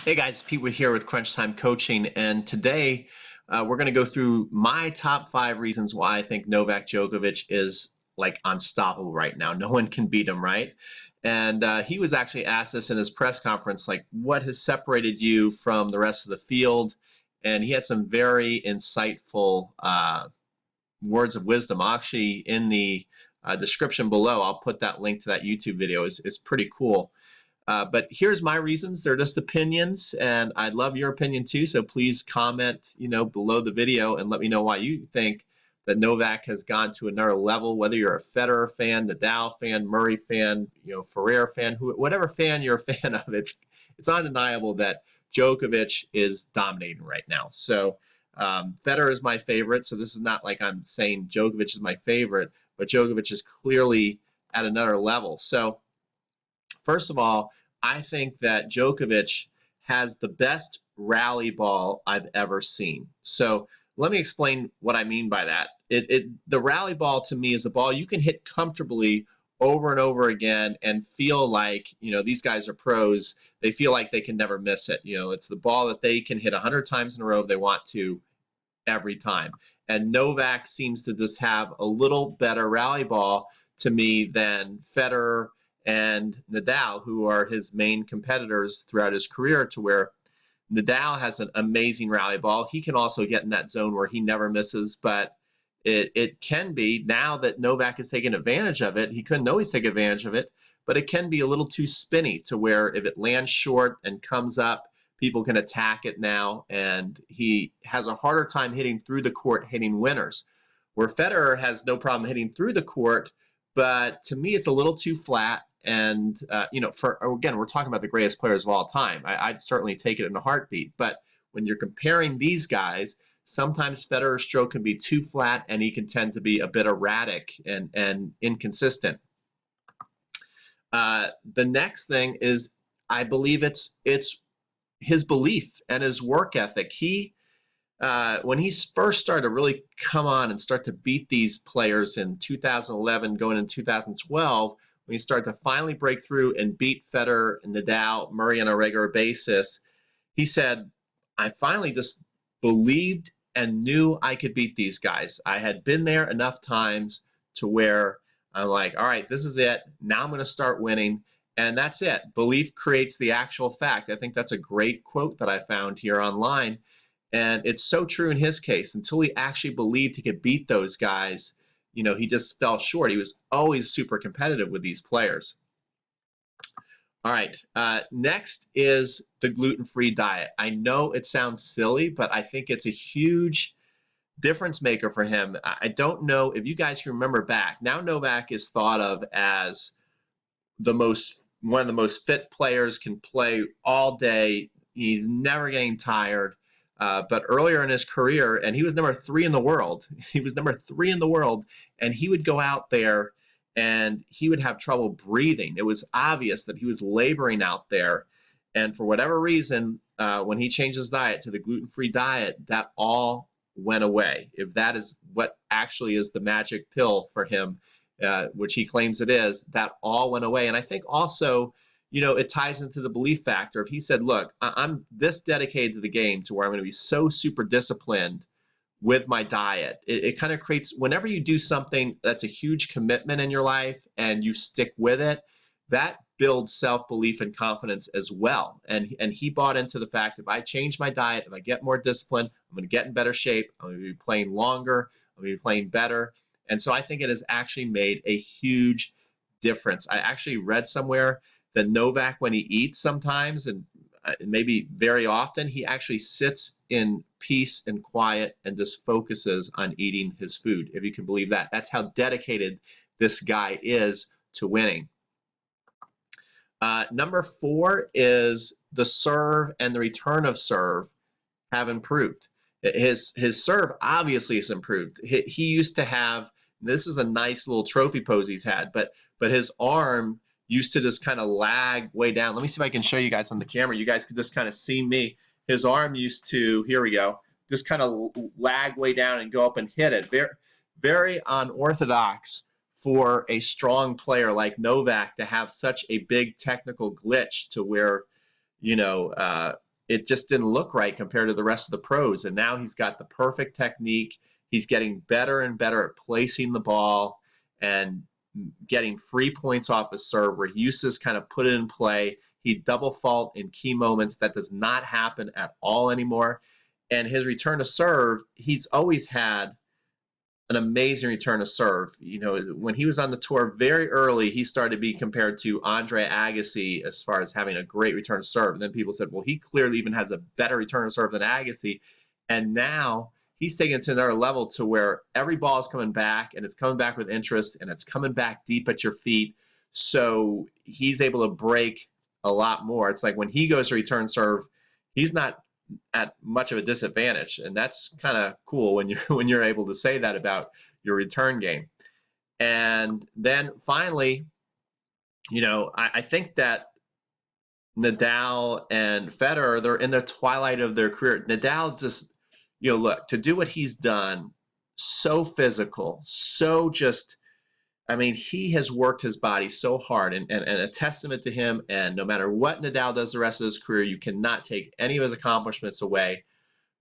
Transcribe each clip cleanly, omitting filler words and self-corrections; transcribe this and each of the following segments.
Hey guys, Pete with here with Crunch Time Coaching, and today we're going to go through my top 5 reasons why I think Novak Djokovic is like unstoppable right now. No one can beat him, right? And he was actually asked this in his press conference, like, what has separated you from the rest of the field? And he had some very insightful words of wisdom. Actually, in the description below, I'll put that link to that YouTube video. Is pretty cool. But here's my reasons. They're just opinions, and I'd love your opinion too. So please comment, below the video and let me know why you think that Novak has gone to another level. Whether you're a Federer fan, Nadal fan, Murray fan, Ferrer fan, whatever fan you're a fan of, it's undeniable that Djokovic is dominating right now. So Federer is my favorite. So this is not like I'm saying Djokovic is my favorite, but Djokovic is clearly at another level. So first of all, I think that Djokovic has the best rally ball I've ever seen. So let me explain what I mean by that. The rally ball to me is a ball you can hit comfortably over and over again and feel like, these guys are pros. They feel like they can never miss it. It's the ball that they can hit 100 times in a row if they want to every time. And Novak seems to just have a little better rally ball to me than Federer and Nadal, who are his main competitors throughout his career, to where Nadal has an amazing rally ball. He can also get in that zone where he never misses, but it can be, now that Novak has taken advantage of it, he couldn't always take advantage of it, but it can be a little too spinny to where if it lands short and comes up, people can attack it now, and he has a harder time hitting through the court, hitting winners. Where Federer has no problem hitting through the court, but to me it's a little too flat. And again, we're talking about the greatest players of all time. I'd certainly take it in a heartbeat. But when you're comparing these guys, sometimes Federer's stroke can be too flat, and he can tend to be a bit erratic and inconsistent. The next thing is, I believe it's his belief and his work ethic. When he first started to really come on and start to beat these players in 2011, going in 2012, when he started to finally break through and beat Federer and Nadal, Murray on a regular basis, he said, I finally just believed and knew I could beat these guys. I had been there enough times to where I'm like, all right, this is it. Now I'm going to start winning. And that's it. Belief creates the actual fact. I think that's a great quote that I found here online. And it's so true in his case. Until he actually believed he could beat those guys, he just fell short. He was always super competitive with these players. All right, next is the gluten-free diet. I know it sounds silly, but I think it's a huge difference maker for him. I don't know if you guys can remember back. Now Novak is thought of as one of the most fit players, can play all day. He's never getting tired. But earlier in his career, and he was number 3 in the world. He was number 3 in the world, and he would go out there and he would have trouble breathing. It was obvious that he was laboring out there. And for whatever reason, when he changed his diet to the gluten-free diet, that all went away. If that is what actually is the magic pill for him, which he claims it is, that all went away. And I think also, it ties into the belief factor. If he said, look, I'm this dedicated to the game to where I'm going to be so super disciplined with my diet, it kind of creates, whenever you do something that's a huge commitment in your life and you stick with it, that builds self-belief and confidence as well. And he bought into the fact, if I change my diet, if I get more disciplined, I'm going to get in better shape, I'm going to be playing longer, I'm going to be playing better. And so I think it has actually made a huge difference. I actually read somewhere that Novak, when he eats sometimes, and maybe very often, he actually sits in peace and quiet and just focuses on eating his food, if you can believe that. That's how dedicated this guy is to winning. Number 4 is the serve and the return of serve have improved. His serve obviously has improved. He used to have, this is a nice little trophy pose he's had, but his arm used to just kind of lag way down. Let me see if I can show you guys on the camera. You guys could just kind of see me. His arm used to, here we go, just kind of lag way down and go up and hit it. Very, very unorthodox for a strong player like Novak to have such a big technical glitch to where, it just didn't look right compared to the rest of the pros. And now he's got the perfect technique. He's getting better and better at placing the ball and getting free points off his serve, where he used to just kind of put it in play. He double fault in key moments. That does not happen at all anymore. And his return to serve, he's always had an amazing return to serve. You know, when he was on the tour very early, he started to be compared to Andre Agassi as far as having a great return to serve. And then people said, well, he clearly even has a better return to serve than Agassi. And now he's taking it to another level to where every ball is coming back, and it's coming back with interest, and it's coming back deep at your feet. So he's able to break a lot more. It's like when he goes to return serve, he's not at much of a disadvantage, and that's kind of cool when you're able to say that about your return game. And then finally, you know, I think that Nadal and Federer, they're in the twilight of their career. Nadal just, you know, look, to do what he's done, so physical, so just, I mean, he has worked his body so hard, and a testament to him. And no matter what Nadal does the rest of his career, you cannot take any of his accomplishments away.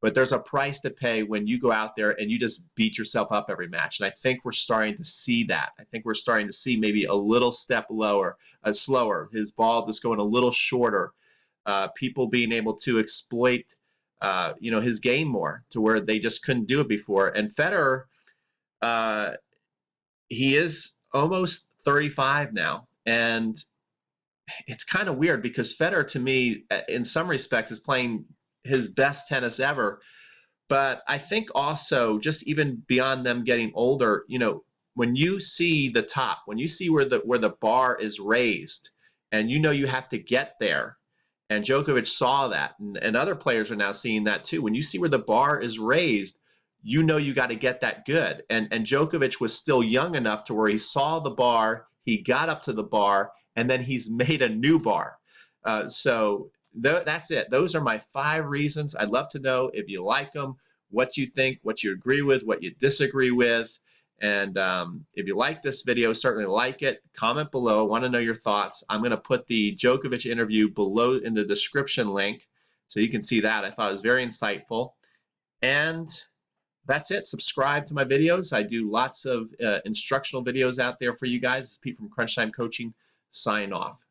But there's a price to pay when you go out there and you just beat yourself up every match. And I think we're starting to see that. I think we're starting to see maybe a little step lower, slower, his ball just going a little shorter, people being able to exploit, you know, his game more to where they just couldn't do it before. And Federer, he is almost 35 now, and it's kind of weird because Federer, to me, in some respects, is playing his best tennis ever. But I think also, just even beyond them getting older, you know, when you see the top, when you see where the bar is raised, and you know you have to get there, and Djokovic saw that, and other players are now seeing that too. When you see where the bar is raised, you know you got to get that good. And Djokovic was still young enough to where he saw the bar, he got up to the bar, and then he's made a new bar. So that's it. Those are my 5 reasons. I'd love to know if you like them, what you think, what you agree with, what you disagree with. And if you like this video, certainly like it. Comment below. I want to know your thoughts. I'm going to put the Djokovic interview below in the description link so you can see that. I thought it was very insightful. And that's it. Subscribe to my videos. I do lots of instructional videos out there for you guys. This is Pete from Crunch Time Coaching. Sign off.